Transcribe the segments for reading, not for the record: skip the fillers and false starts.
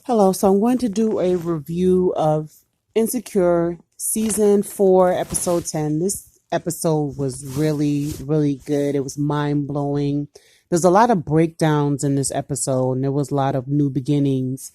Hello, so I'm going to do a review of Insecure season 4, episode 10. This episode was really, really good. It was mind blowing. There's a lot of breakdowns in this episode, and there was a lot of new beginnings.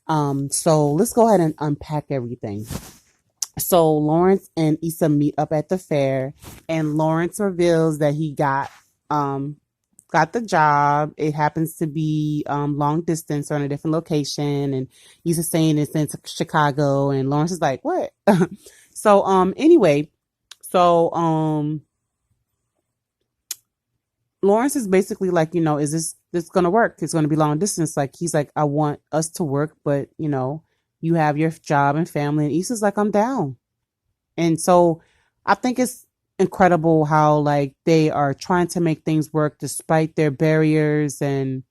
So let's go ahead and unpack everything. So Lawrence and Issa meet up at the fair, and Lawrence reveals that he um got the job. It happens to be long distance or in a different location, and Issa's saying it's in Chicago, and Lawrence is like, "What?" So anyway, so Lawrence is basically like, is this gonna work? It's gonna be long distance. Like he's like, I want us to work, but you have your job and family, and Issa's like, I'm down. And so I think it's incredible how like they are trying to make things work despite their barriers and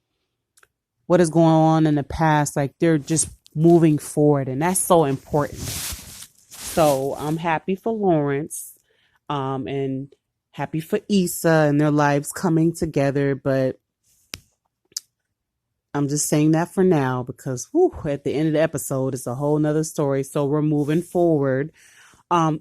what is going on in the past. Like they're just moving forward, and that's so important. So I'm happy for Lawrence, and happy for Issa and their lives coming together. But I'm just saying that for now because at the end of the episode, it's a whole nother story. So we're moving forward.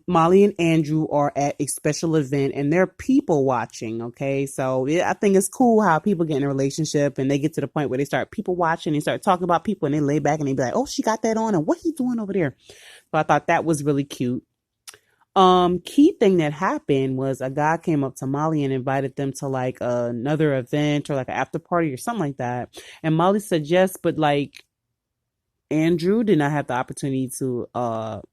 Molly and Andrew are at a special event and they're people watching. Okay. So I think it's cool how people get in a relationship and they get to the point where they start people watching and start talking about people and they lay back and they be like, oh, she got that on and what he doing over there. So I thought that was really cute. Key thing that happened was a guy came up to Molly and invited them to like another event or like an after party or something like that. And Molly said yes, but like Andrew did not have the opportunity to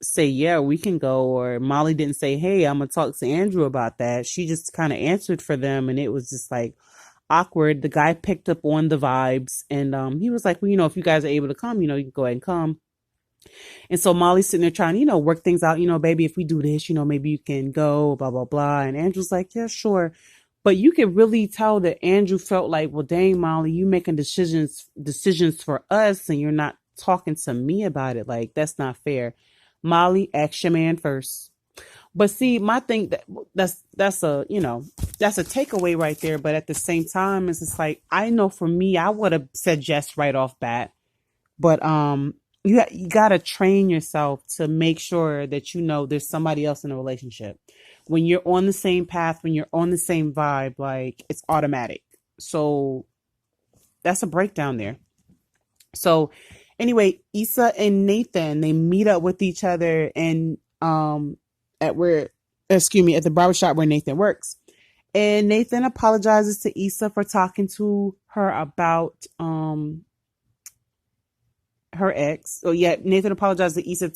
say, yeah, we can go, or Molly didn't say, hey, I'm gonna talk to Andrew about that. She just kind of answered for them, and it was just like awkward. The guy picked up on the vibes, and he was like, well, if you guys are able to come, you can go ahead and come. And so Molly's sitting there trying to, work things out, baby, if we do this, maybe you can go, blah blah blah. And Andrew's like, yeah, sure. But you could really tell that Andrew felt like, well, dang, Molly, you making decisions for us, and you're not talking to me about it. Like that's not fair. Molly, ask your man first. But see, my thing that's a that's a takeaway right there. But at the same time, it's just like I know for me, I would have said yes right off bat. But you gotta train yourself to make sure that there's somebody else in a relationship. When you're on the same path, when you're on the same vibe, like it's automatic. So that's a breakdown there. So anyway, Issa and Nathan, they meet up with each other and at where excuse me, at the barbershop where Nathan works. And Nathan apologizes to Issa for talking to her about her ex. So yeah, Nathan apologized to Issa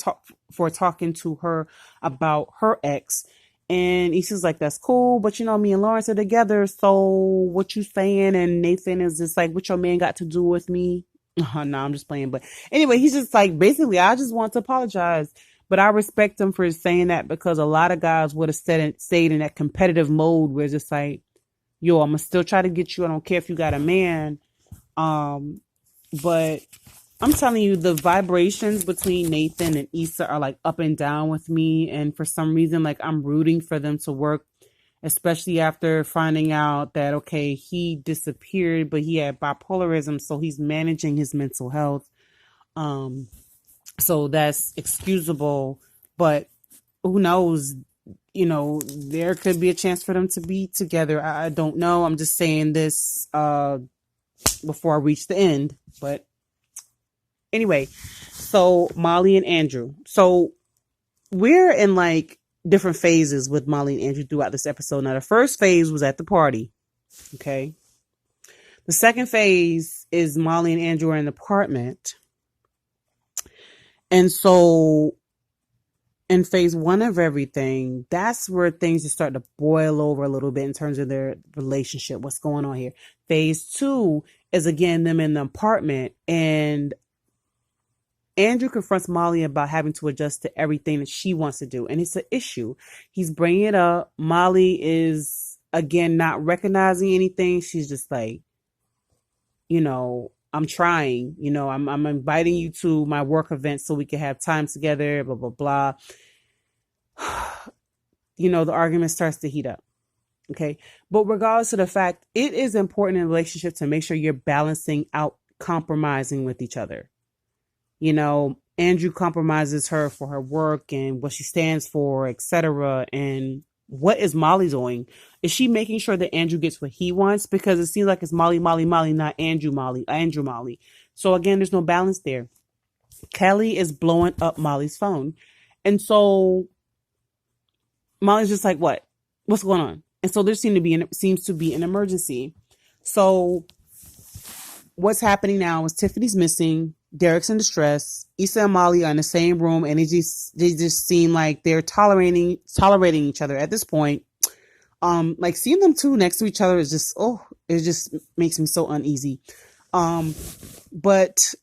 for talking to her about her ex. And Issa's like, that's cool, but me and Lawrence are together, so what you saying? And Nathan is just like, what your man got to do with me? No, I'm just playing. But anyway, he's just like, basically, I just want to apologize. But I respect him for saying that because a lot of guys would have stayed in that competitive mode where it's just like, yo, I'm gonna still try to get you. I don't care if you got a man. But I'm telling you, the vibrations between Nathan and Issa are like up and down with me. And for some reason, like I'm rooting for them to work, especially after finding out that, okay, he disappeared, but he had bipolarism. So he's managing his mental health. Um, so that's excusable. But who knows? There could be a chance for them to be together. I don't know. I'm just saying this before I reach the end. But anyway, so Molly and Andrew. So we're in like different phases with Molly and Andrew throughout this episode. Now, the first phase was at the party. Okay. The second phase is Molly and Andrew are in the apartment. And so in phase one of everything, that's where things just start to boil over a little bit in terms of their relationship. What's going on here? Phase two is again them in the apartment, and Andrew confronts Molly about having to adjust to everything that she wants to do. And it's an issue. He's bringing it up. Molly is, again, not recognizing anything. She's just like, I'm trying, I'm inviting you to my work event so we can have time together, blah, blah, blah. The argument starts to heat up. Okay. But regardless of the fact, it is important in a relationship to make sure you're balancing out compromising with each other. You know, Andrew compromises her for her work and what she stands for, etc. And what is Molly doing? Is she making sure that Andrew gets what he wants? Because it seems like it's Molly, Molly, Molly, not Andrew, Molly, Andrew, Molly. So again, there's no balance there. Kelly is blowing up Molly's phone. And so Molly's just like, what? What's going on? And so there seems to be an emergency. So what's happening now is Tiffany's missing. Derek's in distress. Issa and Molly are in the same room, and they just seem like they're tolerating each other at this point. Like seeing them two next to each other is just it just makes me so uneasy. But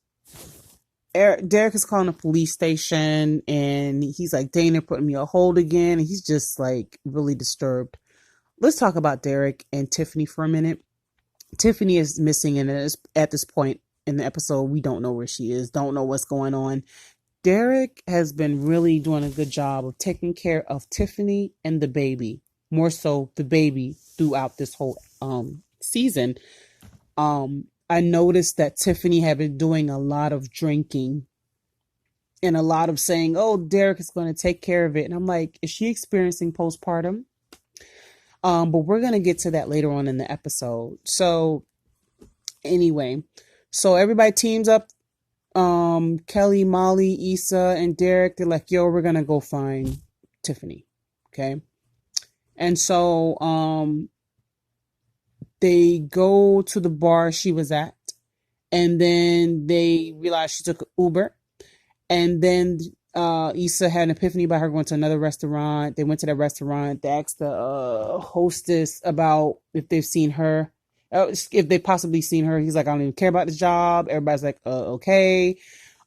Derek is calling the police station, and he's like, Dana putting me on hold again, and he's just like really disturbed. Let's talk about Derek and Tiffany for a minute. Tiffany is missing, and at this point in the episode, we don't know where she is, don't know what's going on. Derek has been really doing a good job of taking care of Tiffany and the baby, more so the baby, throughout this whole season. I noticed that Tiffany had been doing a lot of drinking and a lot of saying, oh, Derek is going to take care of it. And I'm like, is she experiencing postpartum? But we're going to get to that later on in the episode. So anyway, so everybody teams up. Kelly, Molly, Issa, and Derek, they're like, yo, we're going to go find Tiffany. Okay. And so, they go to the bar she was at, and then they realize she took an Uber. And then Issa had an epiphany about her going to another restaurant. They went to that restaurant. They asked the hostess about if they've seen her, if they possibly seen her. He's like, I don't even care about this job. Everybody's like, okay.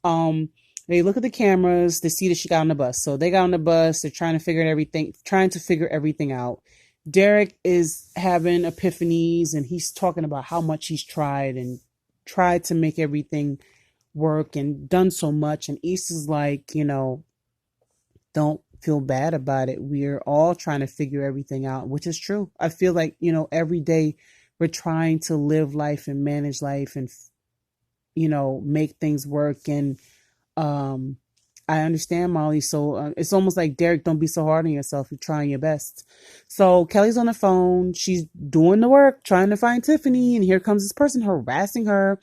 They look at the cameras. They see that she got on the bus. So they got on the bus. They're trying to figure everything out. Derek is having epiphanies, and he's talking about how much he's tried to make everything work and done so much. And Issa's like, don't feel bad about it. We're all trying to figure everything out, which is true. I feel like, every day we're trying to live life and manage life and, make things work. And I understand, Molly. So it's almost like, Derek, don't be so hard on yourself. You're trying your best. So Kelly's on the phone. She's doing the work, trying to find Tiffany. And here comes this person harassing her.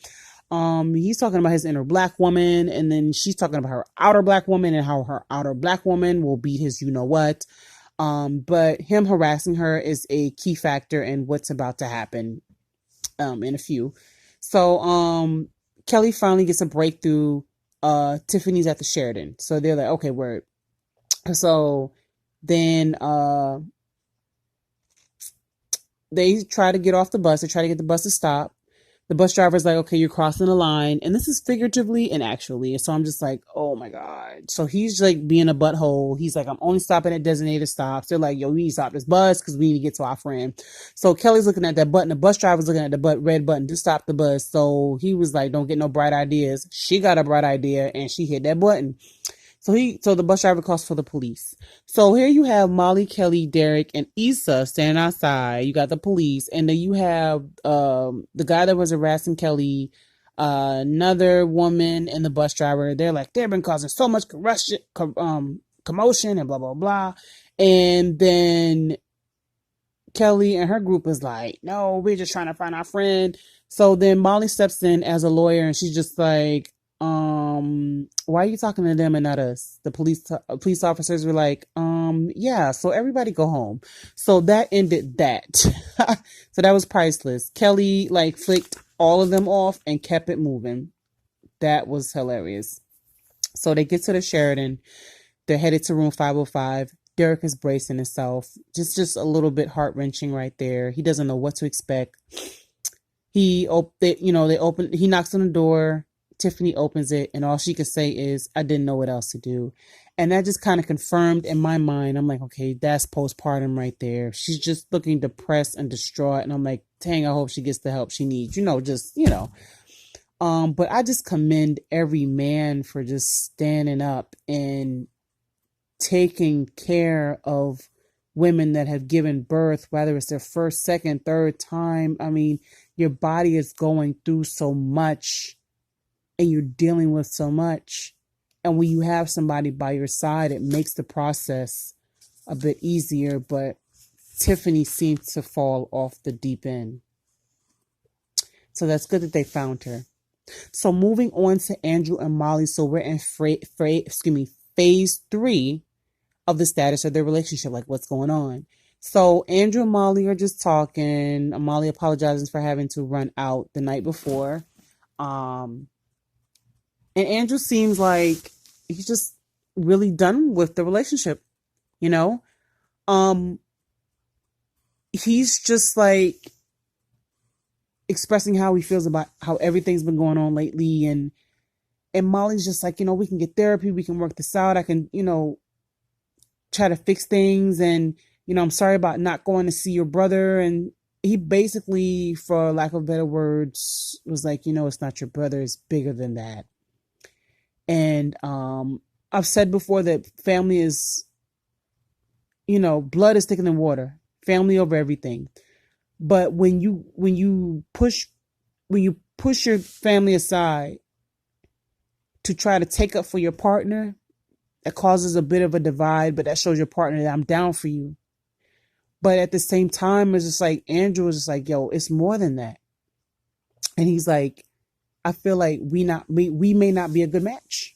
He's talking about his inner black woman. And then she's talking about her outer black woman and how her outer black woman will beat his you-know-what. But him harassing her is a key factor in what's about to happen in a few. So Kelly finally gets a breakthrough. Tiffany's at the Sheraton. So they're like, okay, word. So then they try to get off the bus. They try to get the bus to stop. The bus driver's like, okay, you're crossing the line. And this is figuratively and actually. So I'm just like, oh my God. So he's like being a butthole. He's like, I'm only stopping at designated stops. They're like, yo, we need to stop this bus because we need to get to our friend. So Kelly's looking at that button. The bus driver's looking at the red button to stop the bus. So he was like, don't get no bright ideas. She got a bright idea and she hit that button. So the bus driver calls for the police. So here you have Molly, Kelly, Derek, and Issa standing outside. You got the police, and then you have the guy that was harassing Kelly, another woman, and the bus driver. They're like, they've been causing so much commotion and blah blah blah. And then Kelly and her group is like, no, we're just trying to find our friend. So then Molly steps in as a lawyer, and she's just like, why are you talking to them and not us? The police officers were like, yeah, so everybody go home. So that ended that. So that was priceless. Kelly flicked all of them off and kept it moving. That was hilarious. So they get to the Sheraton. They're headed to room 505. Derek is bracing himself. Just a little bit heart-wrenching right there. He doesn't know what to expect. He knocks on the door. Tiffany opens it, and all she could say is, I didn't know what else to do. And that just kind of confirmed in my mind. I'm like, okay, that's postpartum right there. She's just looking depressed and distraught. And I'm like, dang, I hope she gets the help she needs. But I just commend every man for just standing up and taking care of women that have given birth, whether it's their first, second, third time. I mean, your body is going through so much. and you're dealing with so much. And when you have somebody by your side, it makes the process a bit easier. But Tiffany seems to fall off the deep end. So that's good that they found her. So moving on to Andrew and Molly. So we're in phase 3 of the status of their relationship. Like, what's going on? So Andrew and Molly are just talking. Molly apologizes for having to run out the night before. And Andrew seems like he's just really done with the relationship, you know? He's just like expressing how he feels about how everything's been going on lately. And Molly's just like, we can get therapy. We can work this out. I can, try to fix things. And, I'm sorry about not going to see your brother. And he basically, for lack of better words, was like, it's not your brother. It's bigger than that. And I've said before that family is, blood is thicker than water. Family over everything. But when you push your family aside to try to take up for your partner, that causes a bit of a divide, but that shows your partner that I'm down for you. But at the same time, it's just like Andrew was just like, yo, it's more than that. And he's like, I feel like we may not be a good match.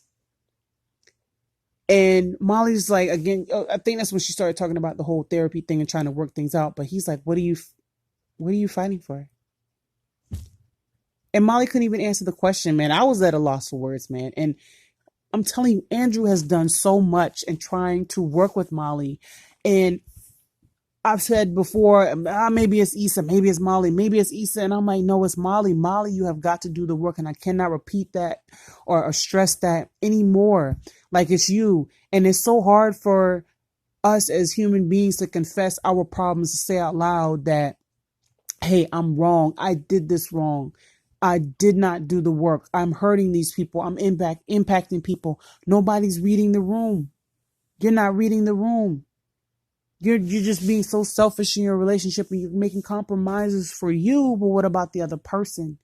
And Molly's like, again, I think that's when she started talking about the whole therapy thing and trying to work things out. But he's like, what are you fighting for? And Molly couldn't even answer the question, man. I was at a loss for words, man. And I'm telling you, Andrew has done so much in trying to work with Molly. And I've said before, maybe it's Issa, maybe it's Molly, maybe it's Issa. And I'm like, no, it's Molly. Molly, you have got to do the work. And I cannot repeat that or stress that anymore. Like, it's you. And it's so hard for us as human beings to confess our problems, to say out loud that, hey, I'm wrong. I did this wrong. I did not do the work. I'm hurting these people. I'm impacting people. Nobody's reading the room. You're not reading the room. You're just being so selfish in your relationship, and you're making compromises for you. But what about the other person?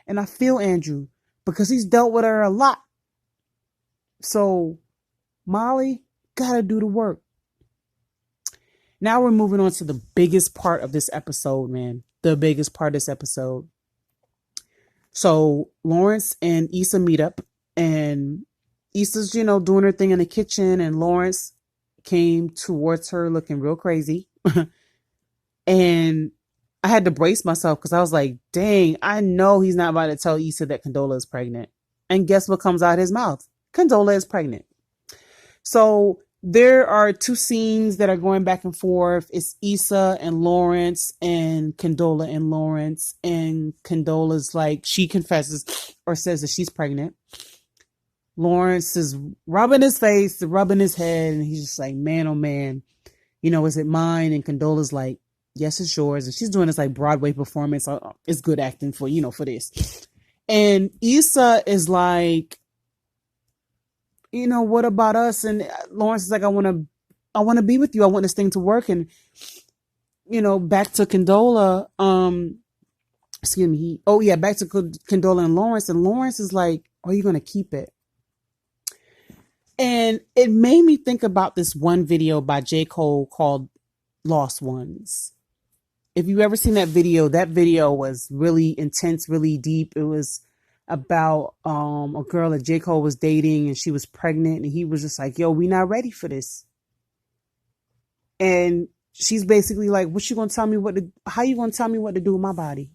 And I feel Andrew, because he's dealt with her a lot. So Molly, gotta do the work. Now we're moving on to the biggest part of this episode, man. The biggest part of this episode. So Lawrence and Issa meet up, and Issa's, doing her thing in the kitchen, and Lawrence came towards her looking real crazy. And I had to brace myself because I was like, dang, I know he's not about to tell Issa that Condola is pregnant. And guess what comes out of his mouth? Condola is pregnant. So there are 2 scenes that are going back and forth. It's Issa and Lawrence, and Condola and Lawrence. And Condola's like, she confesses or says that she's pregnant. Lawrence is rubbing his face, rubbing his head, and he's just like, man, oh man, is it mine? And Condola's like, yes, it's yours. And she's doing this like Broadway performance. It's good acting for this. And Issa is like, what about us? And Lawrence is like, I want to be with you. I want this thing to work. And, back to Condola, back to Condola and Lawrence. And Lawrence is like, are you going to keep it? And it made me think about this one video by J. Cole called Lost Ones. If you've ever seen that video was really intense, really deep. It was about a girl that J. Cole was dating, and she was pregnant, and he was just like, yo, we not ready for this. And she's basically like, how you gonna tell me what to do with my body?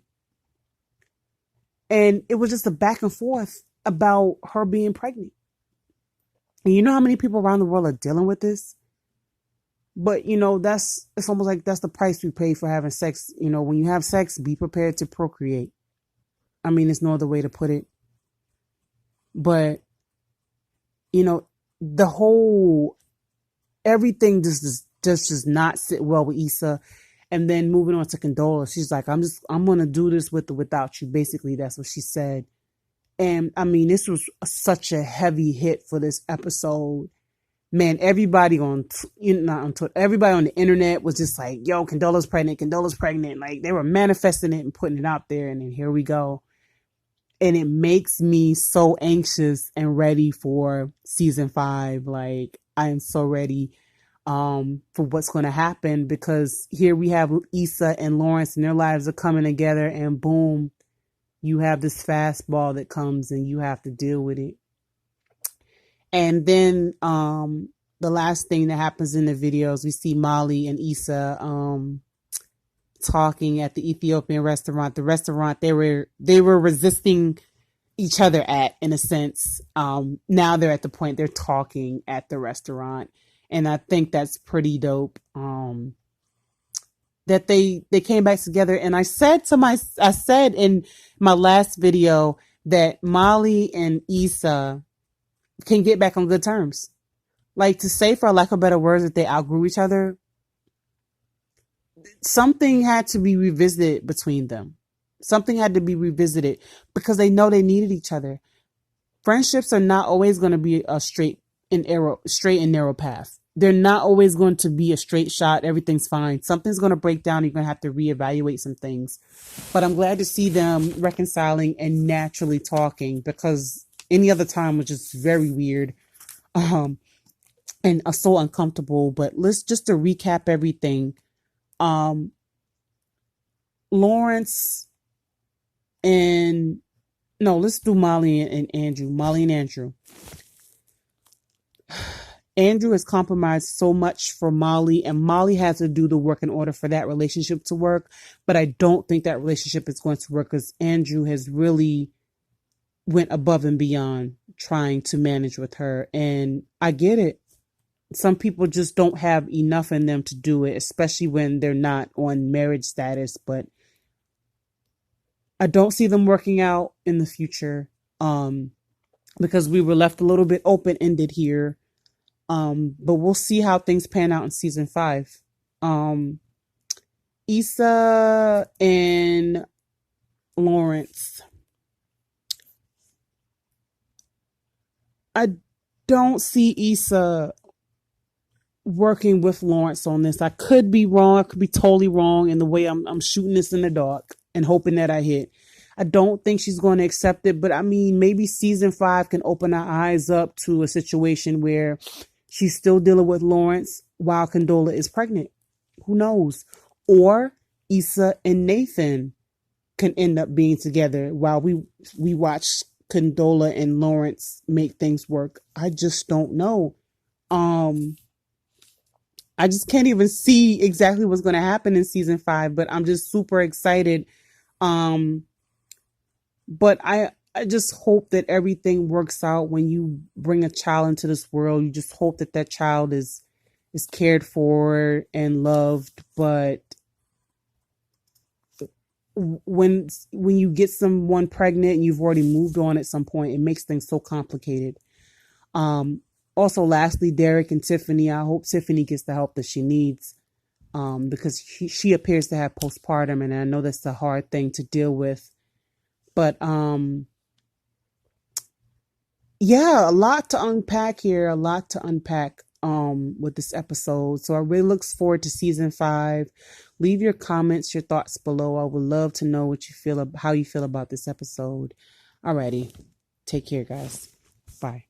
And it was just a back and forth about her being pregnant. And you know how many people around the world are dealing with this? But, it's almost like that's the price we pay for having sex. When you have sex, be prepared to procreate. I mean, there's no other way to put it. But, the whole, everything just does not sit well with Issa. And then moving on to Condola, she's like, I'm going to do this with or without you. Basically, that's what she said. And I mean, this was such a heavy hit for this episode. Man, everybody everybody on the internet was just like, yo, Condola's pregnant. Like, they were manifesting it and putting it out there. And then here we go. And it makes me so anxious and ready for season 5. Like, I am so ready for what's going to happen, because here we have Issa and Lawrence and their lives are coming together, and boom, you have this fastball that comes and you have to deal with it. And then the last thing that happens in the videos, we see Molly and Issa talking at the Ethiopian restaurant. The restaurant they were resisting each other at, in a sense. Now they're at the point they're talking at the restaurant, and I think that's pretty dope. That they came back together, and I said in my last video that Molly and Issa can get back on good terms. Like, to say, for lack of better words, that they outgrew each other, something had to be revisited between them. Something had to be revisited, because they know they needed each other. Friendships are not always going to be a straight and narrow path. They're not always going to be a straight shot. Everything's fine. Something's going to break down. You're going to have to reevaluate some things. But I'm glad to see them reconciling and naturally talking, because any other time was just very weird. And so uncomfortable. But let's just to recap everything. Lawrence and no, let's do Molly and Andrew. Molly and Andrew. Andrew has compromised so much for Molly, and Molly has to do the work in order for that relationship to work. But I don't think that relationship is going to work, because Andrew has really went above and beyond trying to manage with her. And I get it. Some people just don't have enough in them to do it, especially when they're not on marriage status. But I don't see them working out in the future, because we were left a little bit open-ended here. But we'll see how things pan out in season 5. Issa and Lawrence. I don't see Issa working with Lawrence on this. I could be wrong. I could be totally wrong in the way I'm shooting this in the dark and hoping that I hit. I don't think she's going to accept it, but I mean, maybe season 5 can open our eyes up to a situation where she's still dealing with Lawrence while Condola is pregnant. Who knows? Or Issa and Nathan can end up being together while we watch Condola and Lawrence make things work. I just don't know. I just can't even see exactly what's going to happen in season 5, but I'm just super excited. But I just hope that everything works out. When you bring a child into this world, you just hope that that child is cared for and loved. But when you get someone pregnant and you've already moved on at some point, it makes things so complicated. Also, lastly, Derek and Tiffany. I hope Tiffany gets the help that she needs, because she appears to have postpartum, and I know that's a hard thing to deal with. But yeah, a lot to unpack here, a lot to unpack with this episode. So I really look forward to season 5. Leave your comments, your thoughts below. I would love to know what you feel, how you feel about this episode. Alrighty, take care, guys. Bye.